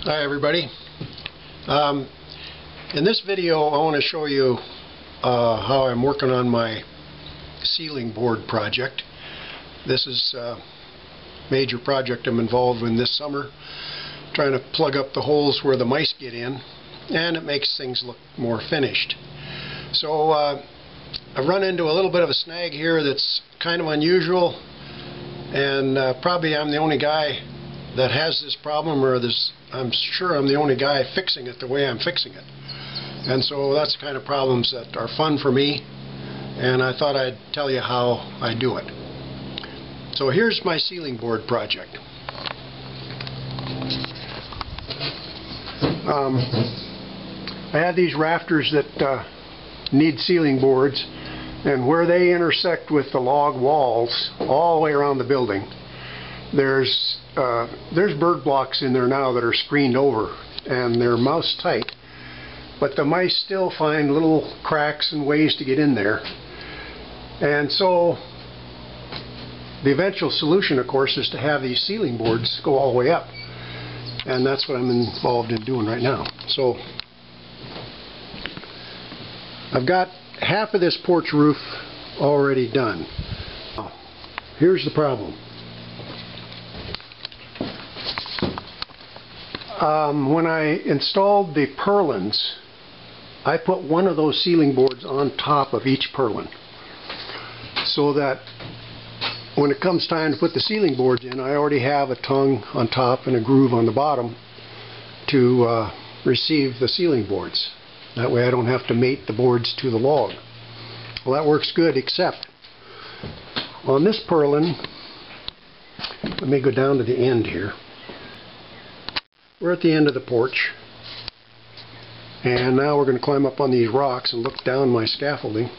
Hi everybody. In this video I want to show you how I'm working on my ceiling board project. This is a major project I'm involved in this summer, trying to plug up the holes where the mice get in, and it makes things look more finished. So I've run into a little bit of a snag here that's kind of unusual, and probably I'm the only guy that has this problem, or I'm sure I'm the only guy fixing it the way I'm fixing it. And so that's the kind of problems that are fun for me, and I thought I'd tell you how I do it. So here's my ceiling board project. I had these rafters that need ceiling boards, and where they intersect with the log walls all the way around the building, there's bird blocks in there now that are screened over, and they're mouse tight, but the mice still find little cracks and ways to get in there. And so the eventual solution, of course, is to have these ceiling boards go all the way up, and that's what I'm involved in doing right now. So I've got half of this porch roof already done. Here's the problem. When I installed the purlins, I put one of those ceiling boards on top of each purlin, so that when it comes time to put the ceiling boards in, I already have a tongue on top and a groove on the bottom to receive the ceiling boards. That way I don't have to mate the boards to the log. Well, that works good, except on this purlin, let me go down to the end here. We're at the end of the porch, and now we're going to climb up on these rocks and look down my scaffolding.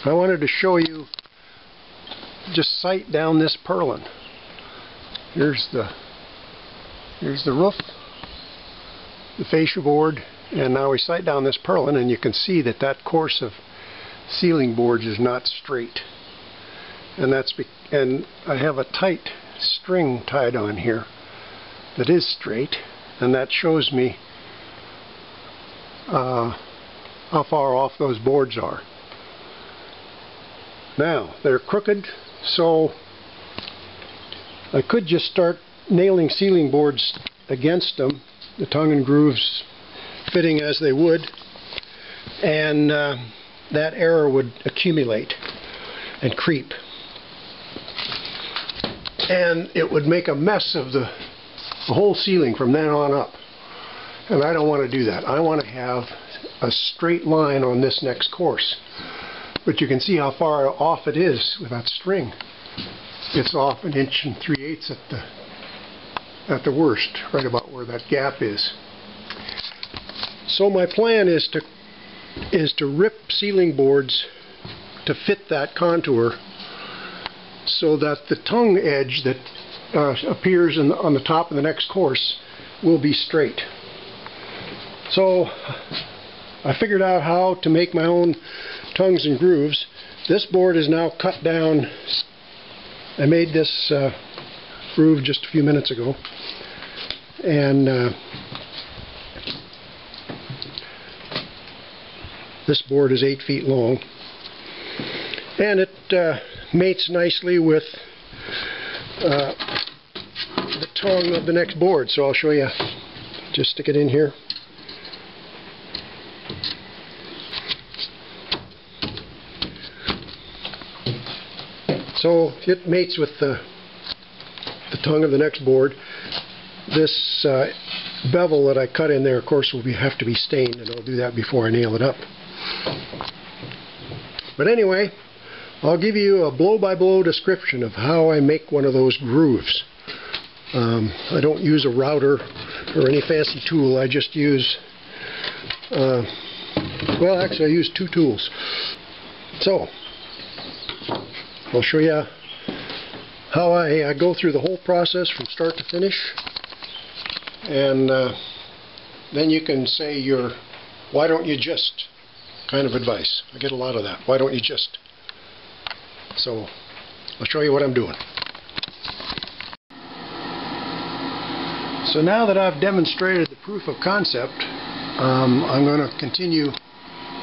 I wanted to show you, just sight down this purlin. Here's the roof, the fascia board, and now we sight down this purlin, and you can see that that course of ceiling boards is not straight, and I have a tight string tied on here that is straight, and that shows me how far off those boards are. Now they're crooked, so I could just start nailing ceiling boards against them, the tongue and grooves fitting as they would, and that error would accumulate and creep, and it would make a mess of the whole ceiling from then on up, and I don't want to do that. I want to have a straight line on this next course, but you can see how far off it is with that string. It's off 1 3/8 at the worst, right about where that gap is. So my plan is to rip ceiling boards to fit that contour, so that the tongue edge that appears on the top of the next course will be straight. So I figured out how to make my own tongues and grooves. This board is now cut down. I made this groove just a few minutes ago, and this board is 8 feet long, and it mates nicely with the tongue of the next board. So I'll show you. Just stick it in here. So it mates with the tongue of the next board. This bevel that I cut in there, of course, will have to be stained, and I'll do that before I nail it up. But anyway, I'll give you a blow-by-blow description of how I make one of those grooves. I don't use a router or any fancy tool. I just use, well, actually I use 2 tools. So I'll show you how I go through the whole process from start to finish, and then you can say your "why don't you just" kind of advice. I get a lot of that. Why don't you just? So I'll show you what I'm doing. So now that I've demonstrated the proof of concept, I'm going to continue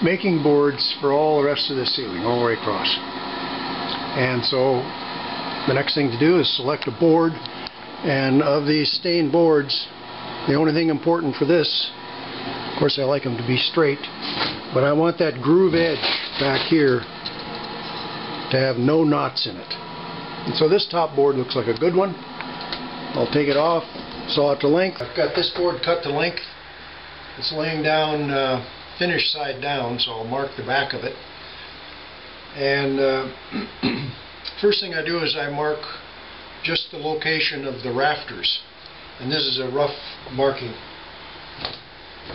making boards for all the rest of the ceiling, all the way across. And so the next thing to do is select a board, and of these stained boards, the only thing important for this, of course I like them to be straight, but I want that groove edge back here to have no knots in it. And so this top board looks like a good one. I'll take it off, saw it to length. I've got this board cut to length. It's laying down finished side down, so I'll mark the back of it. And first thing I do is I mark just the location of the rafters. And this is a rough marking.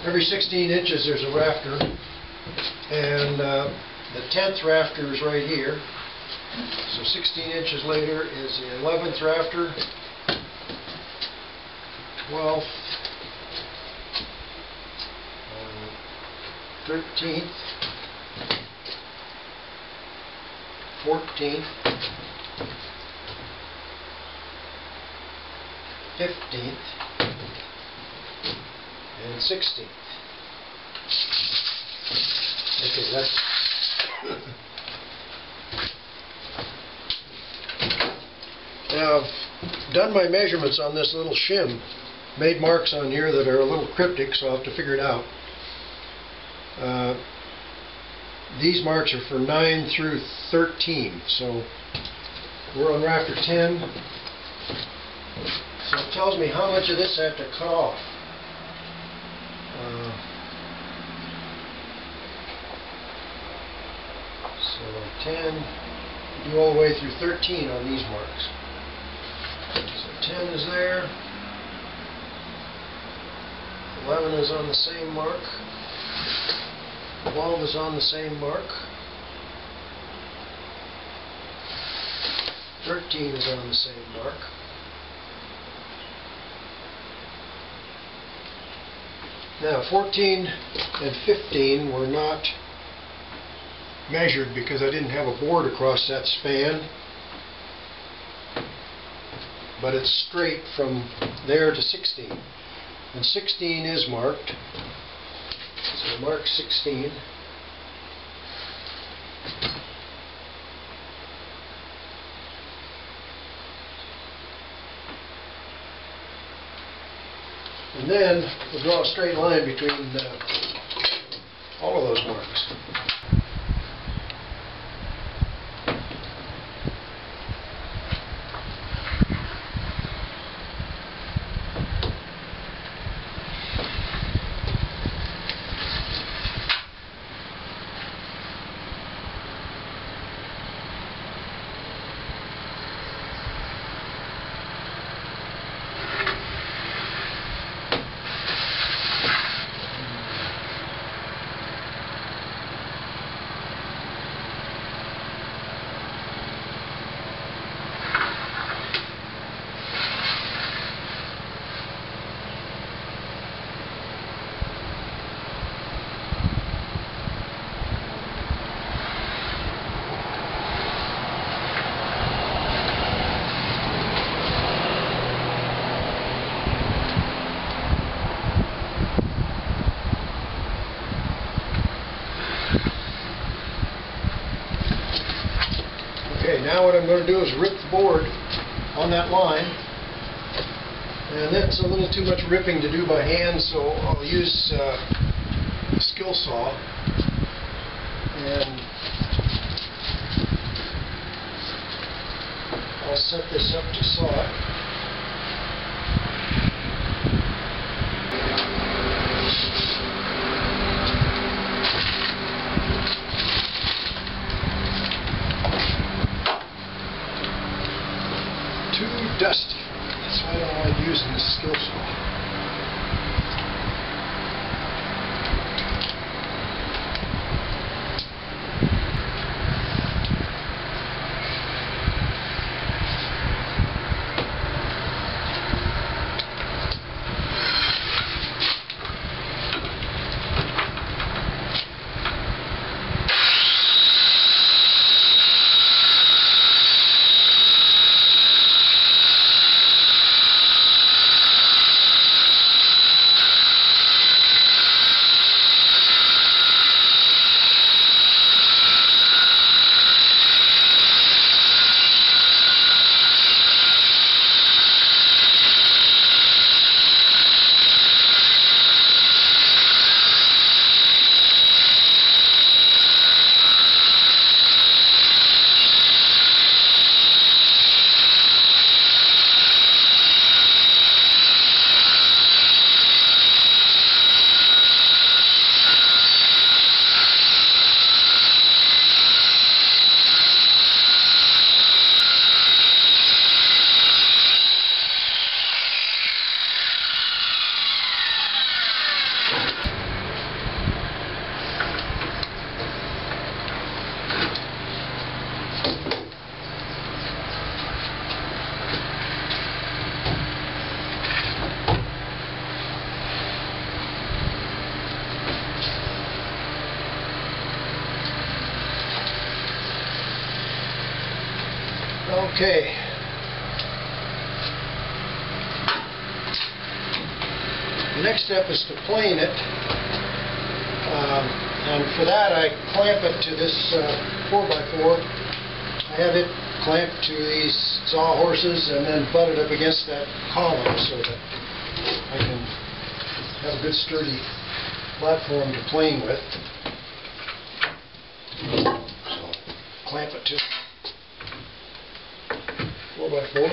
Every 16 inches there's a rafter, and the 10th rafter is right here. So 16 inches later is the 11th rafter, 12th, 13th, 14th, 15th, and 16th. Okay, that's now I've done my measurements on this little shim, made marks on here that are a little cryptic, so I'll have to figure it out. These marks are for 9 through 13, so we're on rafter 10. So it tells me how much of this I have to cut off. So 10, do all the way through 13 on these marks. So 10 is there, 11 is on the same mark, 12 is on the same mark, 13 is on the same mark, now 14 and 15 were not measured because I didn't have a board across that span, but it's straight from there to 16, and 16 is marked, so mark 16. And then we'll draw a straight line between all of those marks. Okay, now what I'm going to do is rip the board on that line, and that's a little too much ripping to do by hand, so I'll use a Skilsaw, and I'll set this up to saw it. Too dusty. That's why I don't like using the Skilsaw. Okay. The next step is to plane it. And for that I clamp it to this 4x4. I have it clamped to these sawhorses and then butted up against that column so that I can have a good sturdy platform to plane with. So clamp it to 4x4.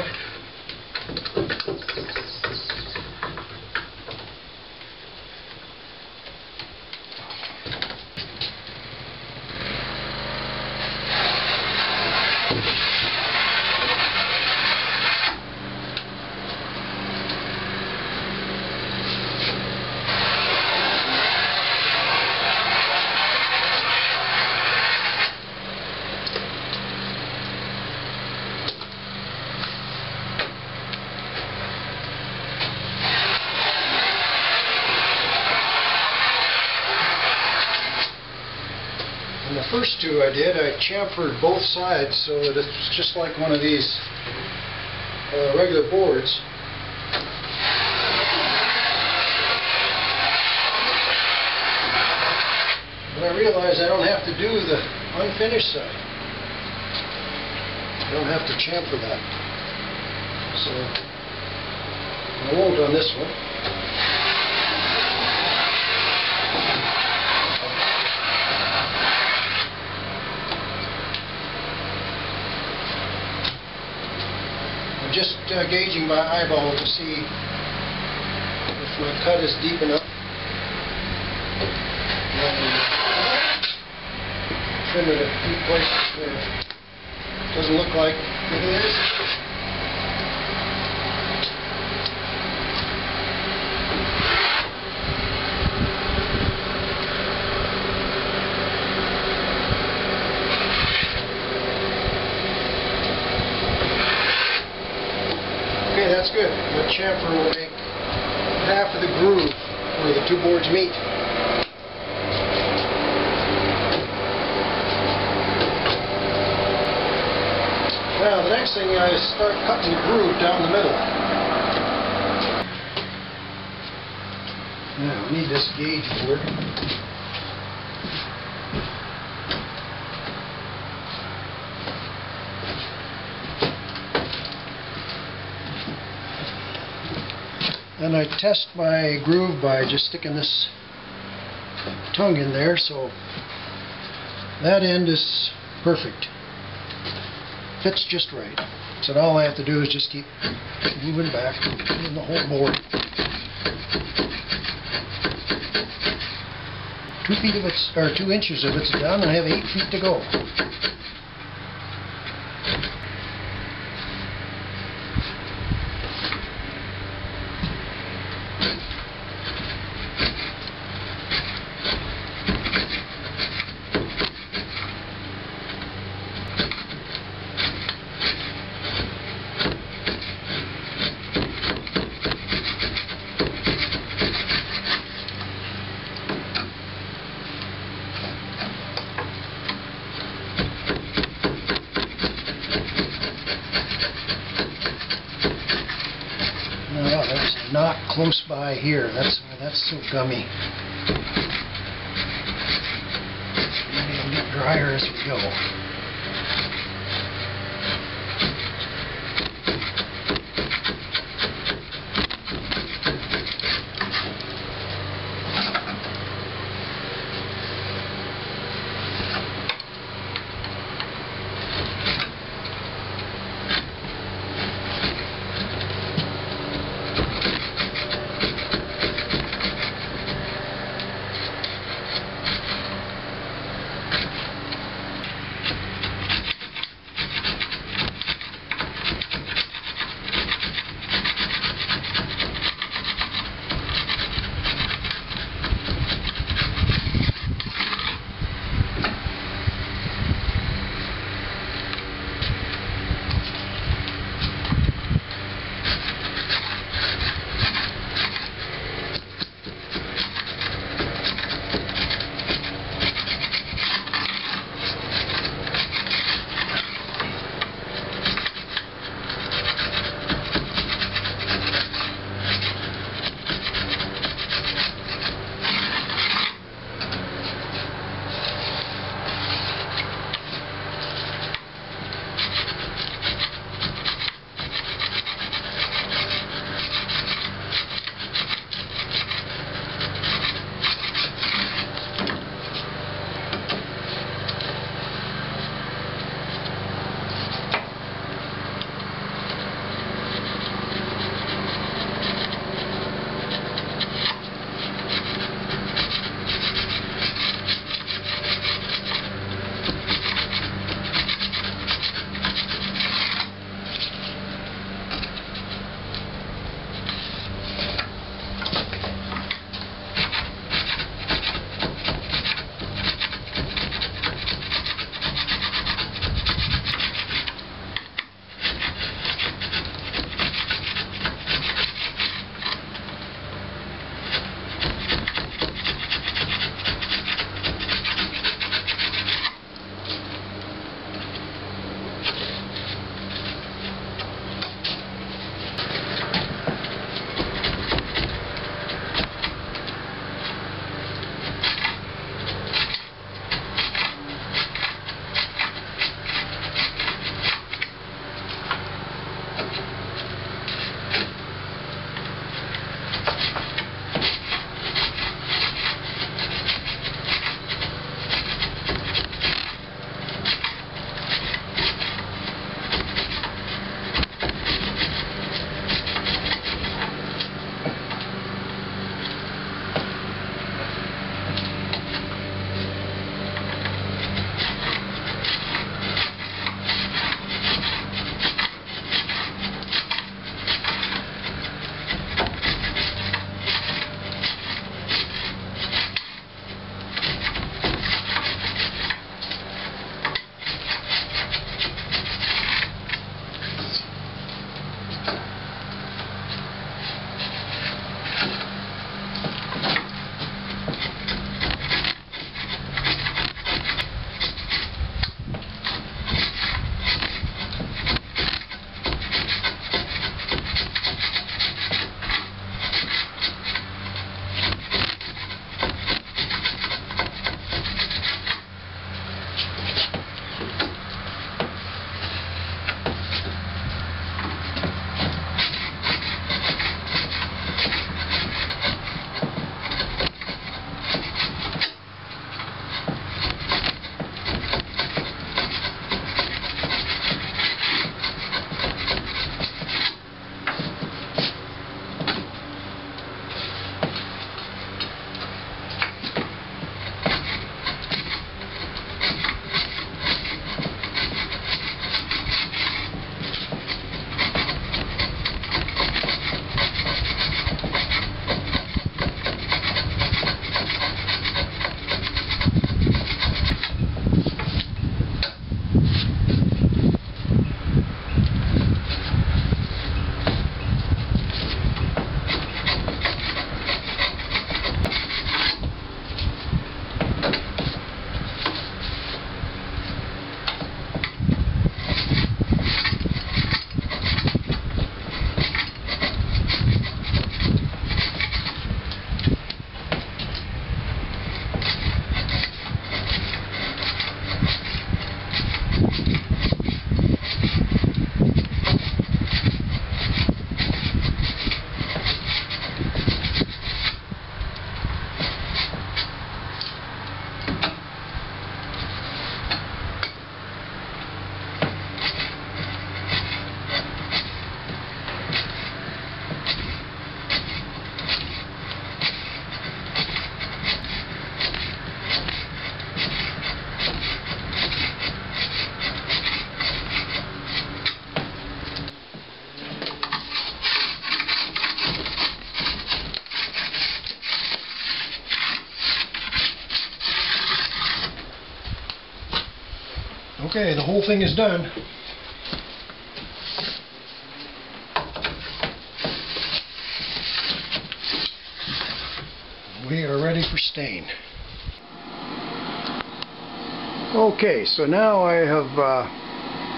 And the first two I did, I chamfered both sides so that it's just like one of these regular boards. But I realized I don't have to do the unfinished side. I don't have to chamfer that. So I won't on this one. Just gauging my eyeball to see if my cut is deep enough. Trim it a few places where it doesn't look like it is. Okay, that's good. The chamfer will make half of the groove where the two boards meet. Now, the next thing is start cutting the groove down the middle. Now, we need this gauge board. And I test my groove by just sticking this tongue in there, so that end is perfect. Fits just right. So now all I have to do is just keep moving back in the whole board. 2 inches of it's done, and I have 8 feet to go. Now, there's a knot close by here. That's so gummy. Maybe it'll get drier as we go. Okay, the whole thing is done. We are ready for stain. Okay, so now I have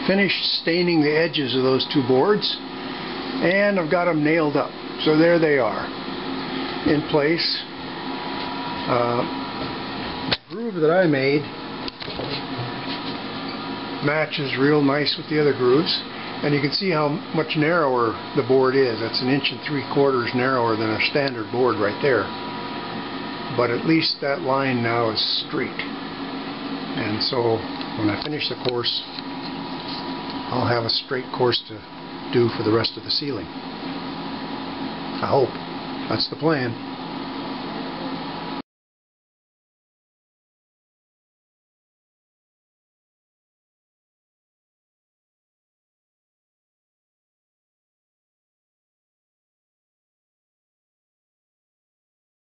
finished staining the edges of those two boards, and I've got them nailed up. So there they are, in place. The groove that I made matches real nice with the other grooves, and you can see how much narrower the board is. That's 1 3/4 inches narrower than a standard board right there. But at least that line now is straight. And so when I finish the course, I'll have a straight course to do for the rest of the ceiling. I hope. That's the plan.